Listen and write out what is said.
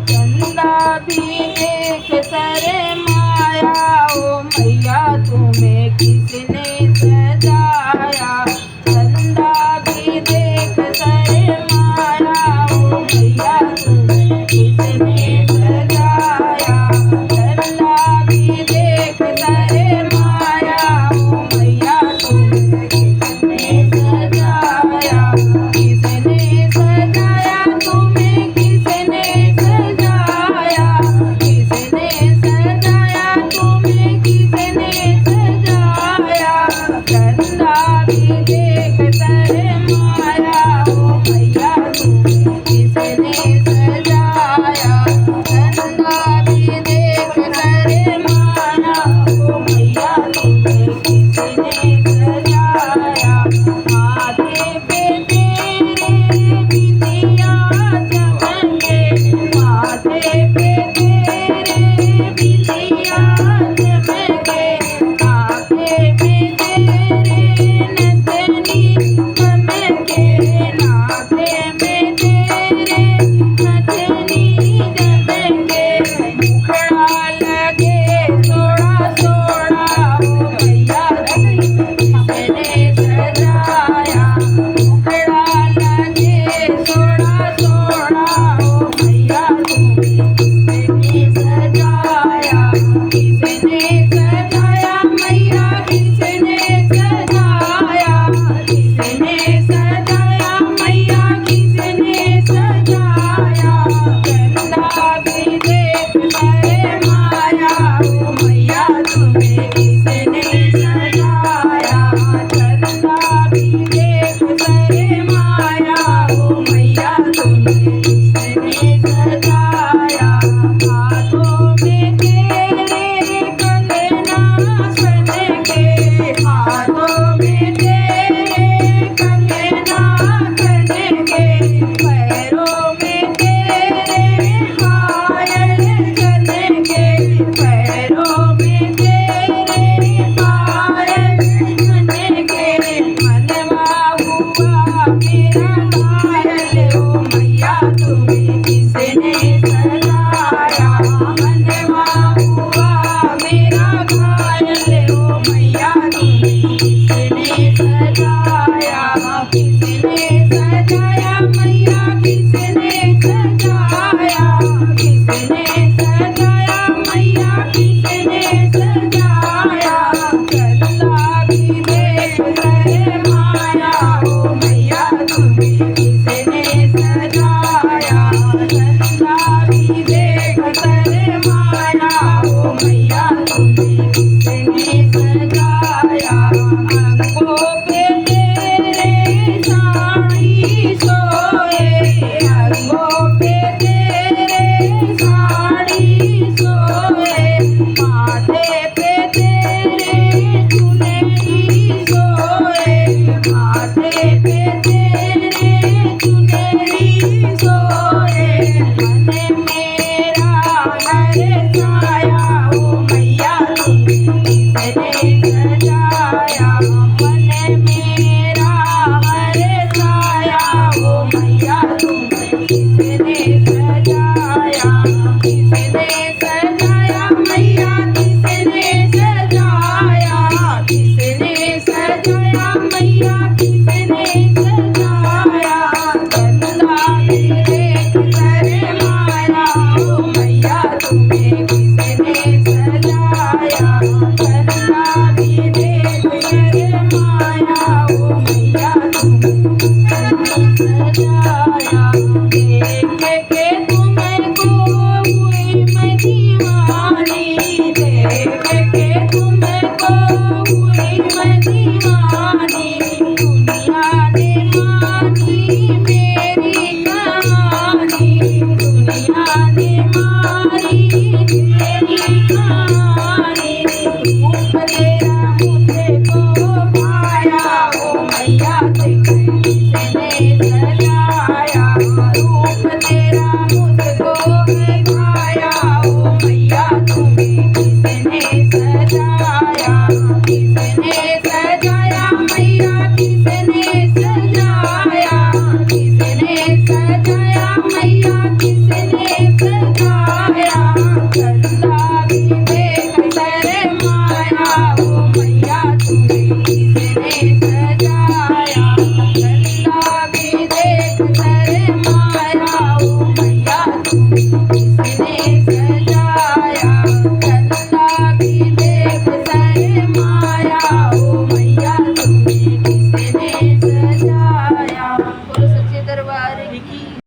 चंदा भी देख सरे माया, ओ मैया तुम्हें किसने सजाया। चंदा भी देख सरे माया, ओ मैया तुम्हें किसने सजाया। चंदा भी देख सरे माया, ओ मैया तुम्हें किसने सजाया। किसने सजाया तुम्हें, किसने सजाया। किसने सजाया तुम्हें, किसने सजाया। चंदा भी देख सरे माया, ओ मैया तुम्हें किसने सजाया। चंदा भी देख सरे माया, ओ मैया तुम्हें किसने सजाया। माथे पे तेरे बिंदिया चमके, माथे पे तेरे बिंदिया चमके। आँखें में तेरे नथनी चमके, आँखें में तेरे नथनी चमके। मुखड़ा लगे सोड़ा सोड़ा, ओ मैया किसने सजाया। मुखड़ा लगे सोड़ा सोड़ा, ओ मैया तुम्हें किसने सजाया। किसने सजाया मैया, किसने सजाया। किसने सजाया मैया, किसने सजाया। चंदा भी देख सरे माया, ओ मैया तुम्हें किसने सजाया। चंदा भी देख सरे माया, ओ मैया तुम्हें किसने सजाया। हाथों में तेरे कंगना सन के, हाथों में तेरे कंगना सन के। पैरों में तेरे पायल सन के, पैरों में तेरे पायल सन के। मनवा हुआ मेरा घायल, ओ मैया तुम्हें किसने सजाया। मनवा हुआ मेरा घायल, ओ मैया तुम्हें किसने सजाया। किसने सजाया मैया, किसने सजाया। किसने सजाया मैया, किसने सजाया। चंदा भी देख सरे माया, ओ मैया तुम्हें किसने सजाया। चंदा भी देख सरे माया, ओ मैया तुम्हें किसने सजाया। अंगों पे तेरे साड़ी सोए, अंगों पे तेरे साड़ी सोए। माथे पे तेरे चुनरी सोए, माथे पे तेरे चुनरी सोए। मन मेरा हर साया, ओ मैया तुम्हें किसने सजाया। मन मेरा हर साया, ओ मैया तुम्हें किसने सजाया। किसने सजाया मैया, किसने सजाया। किसने सजाया मैया, किसने सजाया। चंदा भी देख सरे माया, ओ मैया तुम्हें किसने सजाया। चंदा भी देख सरे माया, ओ मैया तुम्हें किसने सजाया।